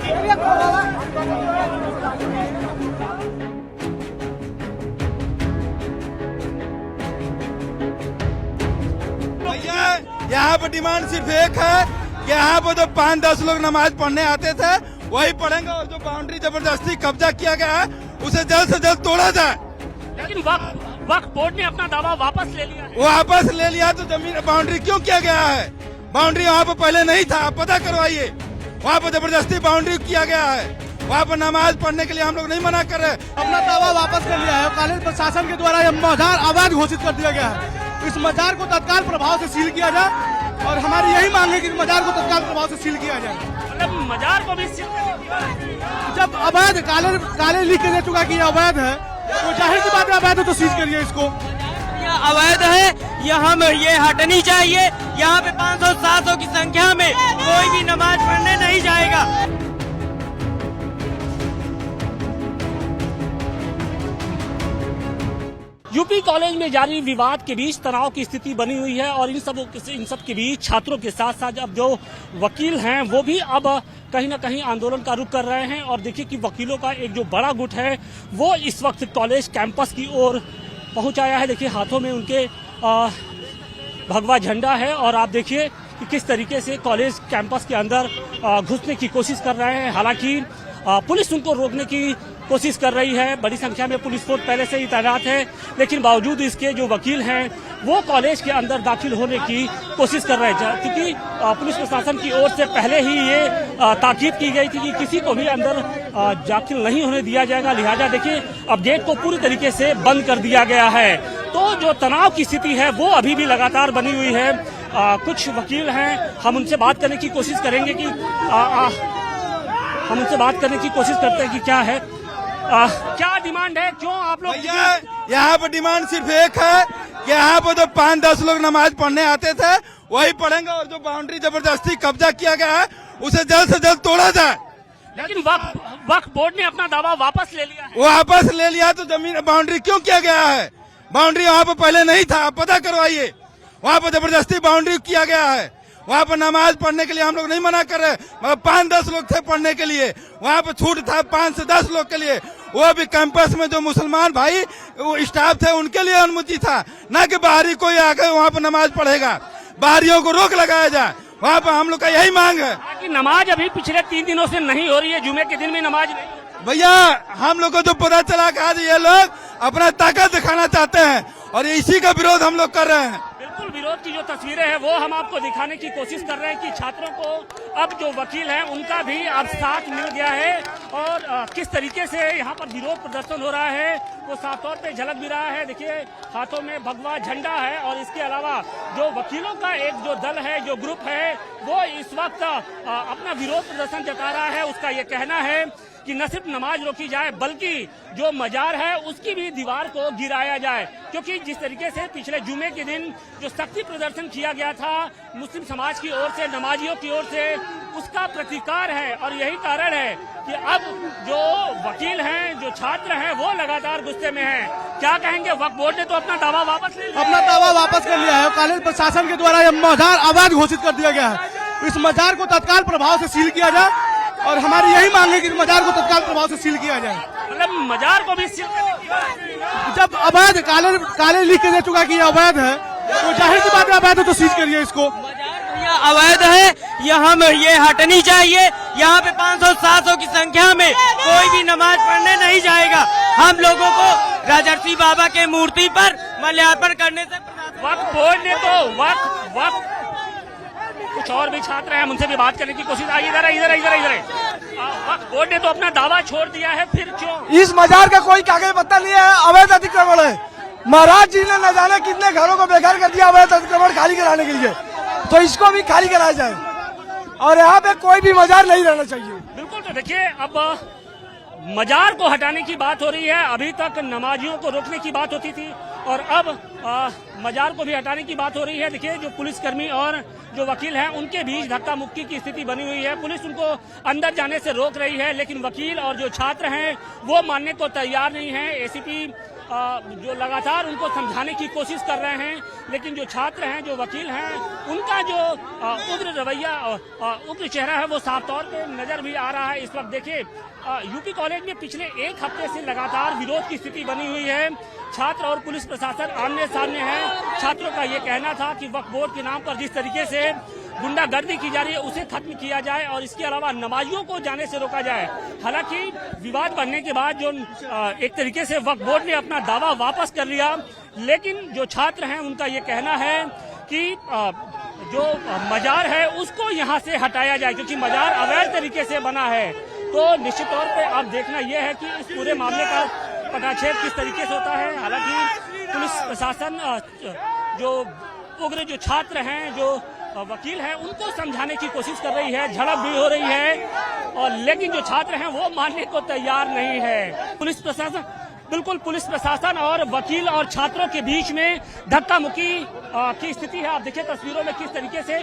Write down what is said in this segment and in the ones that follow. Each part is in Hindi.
भैया यहाँ पर डिमांड सिर्फ एक है कि यहाँ पर जो 5-10 लोग नमाज पढ़ने आते थे वही पढ़ेंगे और जो बाउंड्री जबरदस्ती कब्जा किया गया है उसे जल्द से जल्द तोड़ा जाए। लेकिन वक्फ बोर्ड ने अपना दावा वापस ले लिया है। वापस ले लिया तो जमीन बाउंड्री क्यों किया गया है? बाउंड्री वहाँ पर पहले नहीं था, आप पता करवाइए। वहाँ पर जबरदस्ती बाउंड्री किया गया है। वहाँ पर नमाज पढ़ने के लिए हम लोग नहीं मना कर रहे। अपना दावा वापस कर लिया है। कॉलेज प्रशासन के द्वारा यह मजार अवैध घोषित कर दिया गया है। इस मजार को तत्काल प्रभाव से सील किया जाए और हमारी यही मांग है कि मजार को तत्काल प्रभाव से सील किया जाए। मतलब मजार को भी सील कर जब अवैध काले लिख के दे चुका कि यह अवैध है तो जाहिर सी बात है अवैध है तो सीज करिए इसको। यह अवैध है, ये हटनी चाहिए। यहाँ पे 500-700 की संख्या में कोई भी नमाज पढ़ने नहीं जाएगा। यूपी कॉलेज में जारी विवाद के बीच तनाव की स्थिति बनी हुई है और इन सब के बीच छात्रों के साथ साथ अब जो वकील हैं वो भी अब कहीं ना कहीं आंदोलन का रुख कर रहे हैं। और देखिए कि वकीलों का एक जो बड़ा गुट है वो इस वक्त कॉलेज कैंपस की ओर पहुंच आया है। देखिए हाथों में उनके भगवा झंडा है और आप देखिए कि किस तरीके से कॉलेज कैंपस के अंदर घुसने की कोशिश कर रहे हैं। हालांकि पुलिस उनको रोकने की कोशिश कर रही है। बड़ी संख्या में पुलिस फोर्स पहले से ही तैनात है, लेकिन बावजूद इसके जो वकील हैं वो कॉलेज के अंदर दाखिल होने की कोशिश कर रहे हैं, क्योंकि पुलिस प्रशासन की ओर से पहले ही ये ताकीद की गई थी कि किसी को भी अंदर दाखिल नहीं होने दिया जाएगा। लिहाजा देखिए अब गेट को पूरी तरीके से बंद कर दिया गया है। तो जो तनाव की स्थिति है वो अभी भी लगातार बनी हुई है। कुछ वकील हैं, हम उनसे बात करने की कोशिश करेंगे कि हम उनसे बात करने की कोशिश करते हैं कि क्या है क्या डिमांड है, क्यों आप लोग। यहाँ पर डिमांड सिर्फ एक है कि यहाँ पर जो 5-10 लोग नमाज पढ़ने आते थे वही पढ़ेंगे और जो बाउंड्री जबरदस्ती कब्जा किया गया है उसे जल्द से जल्द तोड़ा जाए। लेकिन वक्फ बोर्ड ने अपना दावा वापस ले लिया है। वापस ले लिया तो जमीन बाउंड्री क्यों किया गया है? बाउंड्री वहाँ पर पहले नहीं था, आप पता करवाइए। वहाँ पर जबरदस्ती बाउंड्री किया गया है। वहाँ पर नमाज पढ़ने के लिए हम लोग नहीं मना कर रहे, मगर 5-10 लोग थे पढ़ने के लिए। वहाँ पर छूट था 5 से 10 लोग के लिए, वो भी कैंपस में जो मुसलमान भाई स्टाफ थे उनके लिए अनुमति था, न कि बाहरी कोई आकर वहाँ पर नमाज पढ़ेगा। बाहरियों को रोक लगाया जाए, वहाँ पर हम लोग का यही मांग है। कि नमाज अभी पिछले 3 दिनों से नहीं हो रही है, जुमे के दिन में नमाज नहीं। भैया हम लोग को जो पता चला कि आज ये लोग अपना ताकत दिखाना चाहते हैं और इसी का विरोध हम लोग कर रहे हैं। बिल्कुल विरोध की जो तस्वीरें हैं वो हम आपको दिखाने की कोशिश कर रहे हैं कि छात्रों को अब जो वकील हैं उनका भी अब साथ मिल गया है और किस तरीके से यहाँ पर विरोध प्रदर्शन हो रहा है वो साफ तौर पे झलक भी रहा है। देखिए हाथों में भगवा झंडा है और इसके अलावा जो वकीलों का एक जो दल है, जो ग्रुप है, वो इस वक्त अपना विरोध प्रदर्शन जता रहा है। उसका ये कहना है कि न सिर्फ नमाज रोकी जाए बल्कि जो मजार है उसकी भी दीवार को गिराया जाए, क्योंकि जिस तरीके से पिछले जुमे के दिन जो सख्ती प्रदर्शन किया गया था मुस्लिम समाज की ओर से, नमाजियों की ओर से, उसका प्रतिकार है। और यही कारण है कि अब जो वकील हैं, जो छात्र हैं, वो लगातार गुस्से में हैं। क्या कहेंगे? वक्फ बोर्ड ने तो अपना दावा वापस ले लिया। अपना दावा वापस कर लिया है। कॉलेज प्रशासन के द्वारा यह मजार अवैध घोषित कर दिया गया है। इस मजार को तत्काल प्रभाव से सील किया जाए और हमारी यही मांग है कि मजार को तत्काल प्रभाव से सील किया जाए। मतलब मजार को भी सील कर जब अवैध काले लिख के दे चुका कि यह अवैध है तो जाहिर सी बात है अवैध है तो सीज करिए इसको। यह अवैध है, ये हटनी चाहिए। यहाँ पे 500-700 की संख्या में कोई भी नमाज पढ़ने नहीं जाएगा। हम लोगों को राजर्षि बाबा के मूर्ति पर माल्यार्पण करने से वक्फ बोर्ड ने तो वक्फ कुछ और भी छात्र हैं, उनसे भी बात करने की कोशिश। इधर वक्फ बोर्ड ने तो अपना दावा छोड़ दिया है, फिर क्यों? इस मजार का कोई कागज पत्ता नहीं है, अवैध अतिक्रमण है। महाराज जी ने न जाने कितने घरों को बेघर कर दिया अवैध अतिक्रमण खाली कराने के लिए, तो इसको भी खाली कराया जाए और यहाँ पे कोई भी मजार नहीं रहना चाहिए। बिल्कुल। तो देखिए अब मजार को हटाने की बात हो रही है, अभी तक नमाजियों को रोकने की बात होती थी और अब मजार को भी हटाने की बात हो रही है। देखिए जो पुलिसकर्मी और जो वकील हैं उनके बीच धक्का मुक्की की स्थिति बनी हुई है। पुलिस उनको अंदर जाने से रोक रही है, लेकिन वकील और जो छात्र हैं वो मानने को तैयार नहीं है। एसीपी जो लगातार उनको समझाने की कोशिश कर रहे हैं, लेकिन जो छात्र हैं, जो वकील हैं, उनका जो उग्र रवैया, उग्र चेहरा है वो साफ तौर पे नजर भी आ रहा है। इस वक्त देखिए यूपी कॉलेज में पिछले एक हफ्ते से लगातार विरोध की स्थिति बनी हुई है। छात्र और पुलिस प्रशासन आमने सामने है। छात्रों का ये कहना था कि वक्फ बोर्ड के नाम पर जिस तरीके से गुंडागर्दी की जा रही है उसे खत्म किया जाए और इसके अलावा नमाजियों को जाने से रोका जाए। हालांकि विवाद बढ़ने के बाद जो एक तरीके से वक्फ बोर्ड ने अपना दावा वापस कर लिया, लेकिन जो छात्र हैं उनका ये कहना है कि जो मजार है उसको यहाँ से हटाया जाए, क्योंकि मजार अवैध तरीके से बना है। तो निश्चित तौर पे अब देखना यह है कि इस पूरे मामले का पटाक्षेप किस तरीके से होता है। हालांकि पुलिस प्रशासन जो उग्र जो छात्र हैं, जो वकील हैं, उनको समझाने की कोशिश कर रही है, झड़प भी हो रही है, और लेकिन जो छात्र हैं वो मानने को तैयार नहीं है। पुलिस प्रशासन, बिल्कुल पुलिस प्रशासन और वकील और छात्रों के बीच में धक्का मुक्की की स्थिति है। आप देखिए तस्वीरों में किस तरीके से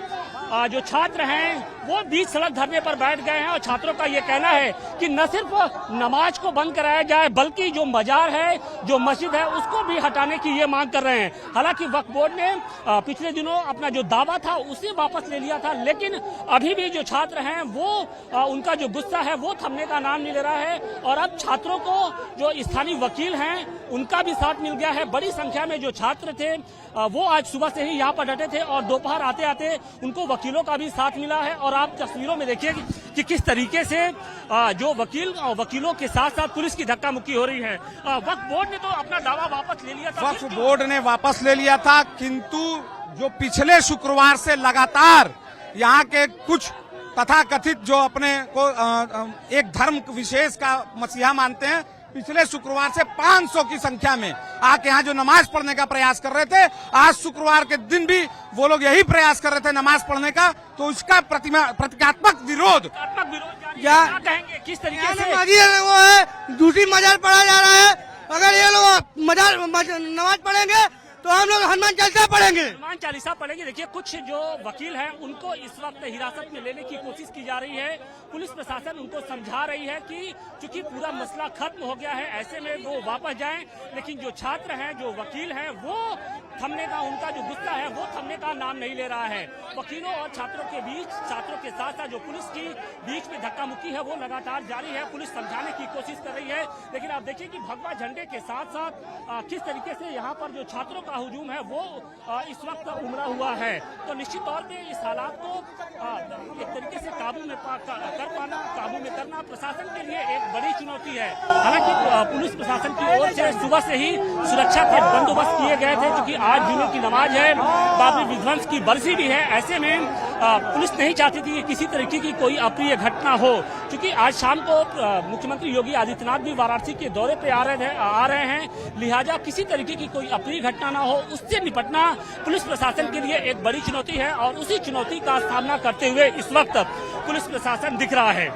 जो छात्र हैं वो बीच सड़क धरने पर बैठ गए हैं और छात्रों का ये कहना है कि न सिर्फ नमाज को बंद कराया जाए बल्कि जो मजार है, जो मस्जिद है, उसको भी हटाने की ये मांग कर रहे हैं। हालांकि वक्फ बोर्ड ने पिछले दिनों अपना जो दावा था उसे वापस ले लिया था, लेकिन अभी भी जो छात्र हैं वो उनका जो गुस्सा है वो थमने का नाम नहीं ले रहा है। और अब छात्रों को जो स्थानीय वकील हैं उनका भी साथ मिल गया है। बड़ी संख्या में जो छात्र थे वो आज सुबह से ही यहाँ पर डटे थे और दोपहर आते आते उनको वकीलों का भी साथ मिला है। और आप तस्वीरों में देखिए कि किस तरीके से जो वकीलों के साथ साथ पुलिस की धक्का मुक्की हो रही है। वक्फ बोर्ड ने तो अपना दावा वापस ले लिया था। वक्फ बोर्ड ने वापस ले लिया था, किंतु जो पिछले शुक्रवार से लगातार यहाँ के कुछ तथाकथित जो अपने को एक धर्म विशेष का मसीहा मानते हैं, पिछले शुक्रवार से 500 की संख्या में आके यहाँ जो नमाज पढ़ने का प्रयास कर रहे थे, आज शुक्रवार के दिन भी वो लोग यही प्रयास कर रहे थे नमाज पढ़ने का, तो उसका प्रतीकात्मक विरोध क्या कहेंगे, किस तरीके से वो है दूसरी मजार पढ़ा जा रहा है। अगर ये लोग नमाज पढ़ेंगे तो हम लोग हनुमान चालीसा पढ़ेंगे। हनुमान चालीसा पढ़ेंगे। देखिए कुछ जो वकील हैं उनको इस वक्त हिरासत में लेने की कोशिश की जा रही है। पुलिस प्रशासन उनको समझा रही है कि चूंकि पूरा मसला खत्म हो गया है, ऐसे में वो वापस जाएं, लेकिन जो छात्र हैं, जो वकील हैं, वो थमने का, उनका जो गुस्सा है वो थमने का नाम नहीं ले रहा है। वकीलों और छात्रों के बीच, छात्रों के साथ साथ जो पुलिस की बीच में धक्का मुक्की है वो लगातार जारी है। पुलिस समझाने की कोशिश कर रही है, लेकिन आप देखिए कि भगवा झंडे के साथ साथ किस तरीके से यहाँ पर जो छात्रों का हुजूम है वो इस वक्त उमड़ा हुआ है। तो निश्चित तौर पे इस हालात को एक तरीके से काबू में करना प्रशासन के लिए एक बड़ी चुनौती है। हालांकि पुलिस प्रशासन की ओर से सुबह से ही सुरक्षा के बंदोबस्त किए गए थे, क्योंकि आज जुमे की नमाज है, बाबरी विध्वंस की बरसी भी है। ऐसे में पुलिस नहीं चाहती थी कि किसी तरीके की कोई अप्रिय घटना हो, क्योंकि आज शाम को मुख्यमंत्री योगी आदित्यनाथ भी वाराणसी के दौरे पे आ रहे हैं, लिहाजा किसी तरीके की कोई अप्रिय घटना ना हो उससे निपटना पुलिस प्रशासन के लिए एक बड़ी चुनौती है। और उसी चुनौती का सामना करते हुए इस वक्त पुलिस प्रशासन दिख रहा है।